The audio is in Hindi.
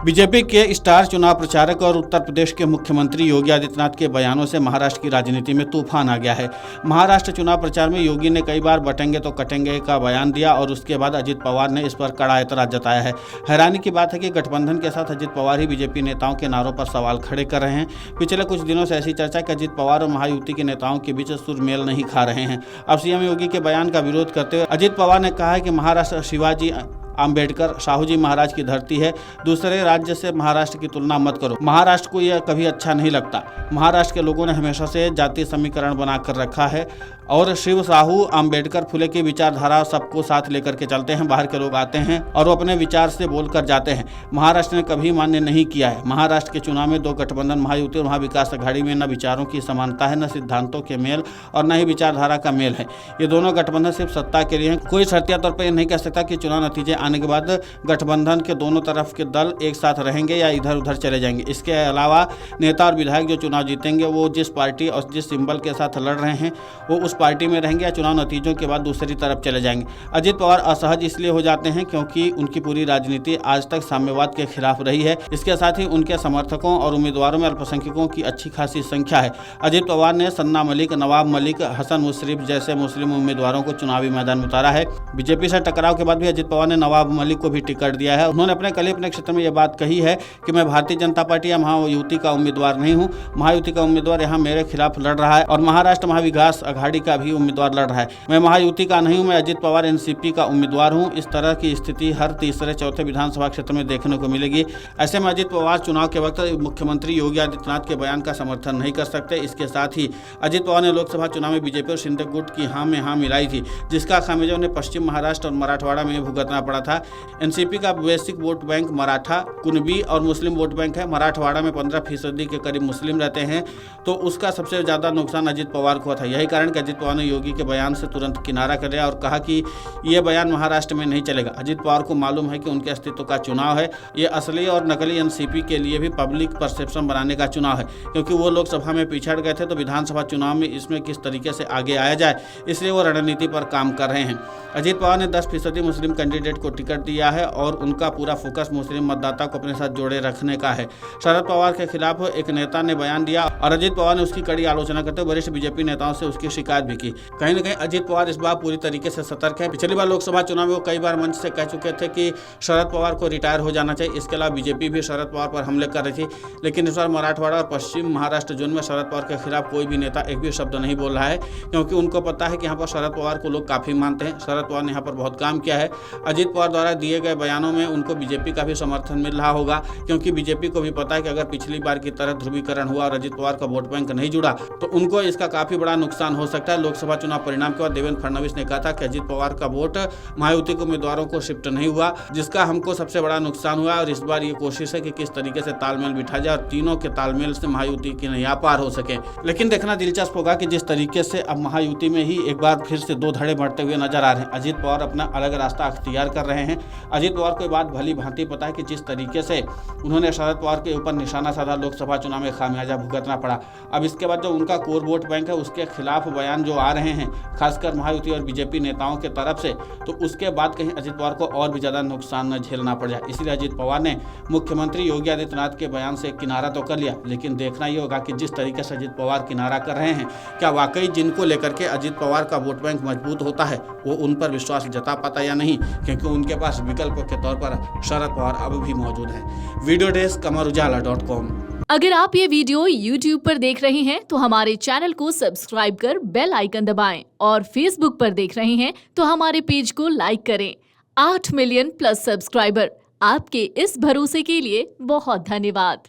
बीजेपी के स्टार चुनाव प्रचारक और उत्तर प्रदेश के मुख्यमंत्री योगी आदित्यनाथ के बयानों से महाराष्ट्र की राजनीति में तूफान आ गया है। महाराष्ट्र चुनाव प्रचार में योगी ने कई बार बटेंगे तो कटेंगे का बयान दिया और उसके बाद अजित पवार ने इस पर कड़ा एतराज जताया है। हैरानी की बात है कि गठबंधन के साथ अजित पवार ही बीजेपी नेताओं के नारों पर सवाल खड़े कर रहे हैं। पिछले कुछ दिनों से ऐसी चर्चा कि अजित पवार और महायुति के नेताओं के बीच सुर मेल नहीं खा रहे हैं। अब सीएम योगी के बयान का विरोध करते हुए अजित पवार ने कहा है कि महाराष्ट्र शिवाजी अंबेडकर साहूजी महाराज की धरती है। दूसरे राज्य से महाराष्ट्र की तुलना मत करो। महाराष्ट्र को यह कभी अच्छा नहीं लगता। महाराष्ट्र के लोगों ने हमेशा से जातीय समीकरण बनाकर रखा है और शिव साहू अंबेडकर फुले की विचारधारा सबको साथ लेकर के चलते हैं। बाहर के लोग आते हैं और वो अपने विचार से बोलकर जाते हैं। महाराष्ट्र ने कभी मान्य नहीं किया है। महाराष्ट्र के चुनाव में दो गठबंधन महायुति और महाविकास अघाड़ी में न विचारों की समानता है, न सिद्धांतों के मेल और न ही विचारधारा का मेल है। ये दोनों गठबंधन सिर्फ सत्ता के लिए हैं। कोई शर्तिया तौर पर यह नहीं कह सकता कि चुनाव नतीजे आने के बाद गठबंधन के दोनों तरफ के दल एक साथ रहेंगे या इधर उधर चले जाएंगे। इसके अलावा नेता और विधायक जो चुनाव जीतेंगे वो जिस पार्टी और जिस सिंबल के साथ लड़ रहे हैं वो उस पार्टी में रहेंगे या चुनाव नतीजों के बाद दूसरी तरफ चले जाएंगे। अजित पवार असहज इसलिए हो जाते हैं क्योंकि उनकी पूरी राजनीति आज तक साम्यवाद के खिलाफ रही है। इसके साथ ही उनके समर्थकों और उम्मीदवारों में अल्पसंख्यकों की अच्छी खासी संख्या है। अजित पवार ने सन्ना मलिक, नवाब मलिक, हसन मुशर्रफ जैसे मुस्लिम उम्मीदवारों को चुनावी मैदान में उतारा है। बीजेपी से टकराव के बाद भी अजित पवार ने नवाब मलिक को भी टिकट दिया है। उन्होंने अपने क्षेत्र में यह बात कही है कि मैं भारतीय जनता पार्टी या महायुति का उम्मीदवार नहीं हूं। महायुति का उम्मीदवार यहां मेरे खिलाफ लड़ रहा है और महाराष्ट्र महाविकास अघाड़ी का भी उम्मीदवार लड़ रहा है। मैं महायुति का नहीं हूं, मैं अजित पवार एनसीपी का उम्मीदवार हूं। इस तरह की स्थिति हर तीसरे चौथे विधानसभा क्षेत्र में देखने को मिलेगी। ऐसे में अजित पवार चुनाव के वक्त मुख्यमंत्री योगी आदित्यनाथ के बयान का समर्थन नहीं कर सकते। इसके साथ ही अजित पवार ने लोकसभा चुनाव में बीजेपी और शिंदे गुट की हाँ में हाँ मिलाई थी, जिसका खामियाजा उन्हें पश्चिम महाराष्ट्र और मराठवाड़ा में भुगतना पड़ा था। एनसीपी का basic vote bank Maratha, Kunbi और मुस्लिम वोट बैंक है। मराठवाड़ा में 15% के करीब मुस्लिम रहते हैं, तो उसका सबसे ज़्यादा नुकसान अजित पवार को था। यही कारण कि अजित पवार ने योगी के बयान से तुरंत किनारा कर लिया और कहा कि यह बयान महाराष्ट्र में नहीं चलेगा। अजित पवार को मालूम है कि उनके अस्तित्व का चुनाव है। ये असली और नकली एनसीपी के लिए भी पब्लिक परसेप्शन बनाने का चुनाव है, क्योंकि वो लोकसभा में पिछड़ गए थे तो विधानसभा चुनाव में इसमें किस तरीके से आगे आया जाए, इसलिए वो रणनीति पर काम कर रहे हैं। अजित पवार ने 10% मुस्लिम कैंडिडेट को टिकट दिया है और उनका पूरा फोकस मुस्लिम मतदाता को अपने साथ जोड़े रखने का है। शरद पवार के खिलाफ एक नेता ने बयान दिया और अजित पवार ने उसकी कड़ी आलोचना करते हुए वरिष्ठ बीजेपी नेताओं से उसकी शिकायत भी की। कहीं न कहीं अजित पवार इस बार पूरी तरीके से सतर्क है। पिछली बार लोकसभा चुनाव में वो कई बार मंच से कह चुके थे कि शरद पवार को रिटायर हो जाना चाहिए। इसके अलावा बीजेपी भी शरद पवार पर हमले कर रही थी, लेकिन इस बार मराठवाड़ा और पश्चिम महाराष्ट्र जोन में शरद पवार के खिलाफ कोई भी नेता एक भी शब्द नहीं बोल रहा है, क्योंकि उनको पता है कि यहाँ पर शरद पवार को लोग काफी मानते हैं। शरद पवार ने यहाँ पर बहुत काम किया है। अजित पवार द्वारा दिए गए बयानों में उनको बीजेपी का भी समर्थन मिल रहा होगा, क्योंकि बीजेपी को भी पता है कि अगर पिछली बार की तरह ध्रुवीकरण हुआ और अजित पवार का वोट बैंक नहीं जुड़ा तो उनको इसका काफी बड़ा नुकसान हो सकता है। लोकसभा चुनाव परिणाम के बाद देवेंद्र फडणवीस ने कहा था कि अजित पवार का वोट महायुति के उम्मीदवारों को शिफ्ट नहीं हुआ, जिसका हमको सबसे बड़ा नुकसान हुआ। और इस बार ये कोशिश है कि किस तरीके से तालमेल बिठा जाए और तीनों के तालमेल से महायुति की नैया पार हो सके। लेकिन देखना दिलचस्प होगा कि जिस तरीके से अब महायुति में ही एक बार फिर से दो धड़े बढ़ते हुए नजर आ रहे हैं। अजित पवार अपना अलग रास्ता अख्तियार कर रहे हैं। अजित पवार को बात भली भांति पता है कि जिस तरीके से उन्होंने शरद पवार के ऊपर निशाना साधा, लोकसभा चुनाव में खामियाजा भुगतना पड़ा। अब इसके बाद जो उनका कोर वोट बैंक है उसके खिलाफ बयान जो आ रहे हैं खासकर महायुति और बीजेपी नेताओं के तरफ से, तो उसके बाद कहीं अजित पवार को और भी ज्यादा नुकसान न झेलना पड़ जाए। इसलिए अजित पवार ने मुख्यमंत्री योगी आदित्यनाथ के बयान से किनारा तो कर लिया, लेकिन देखना ये होगा कि जिस तरीके से अजित पवार किनारा कर रहे हैं, क्या वाकई जिनको लेकर के अजित पवार का वोट बैंक मजबूत होता है वो उन पर विश्वास जता पाता या नहीं, क्योंकि उनके पास विकल्प के तौर पर शरद पवार अब भी मौजूद है। Video desk amarujala.com। अगर आप ये वीडियो YouTube पर देख रहे हैं तो हमारे चैनल को सब्सक्राइब कर बेल आइकन दबाएं और Facebook पर देख रहे हैं तो हमारे पेज को लाइक करें। 8 मिलियन प्लस सब्सक्राइबर, आपके इस भरोसे के लिए बहुत धन्यवाद।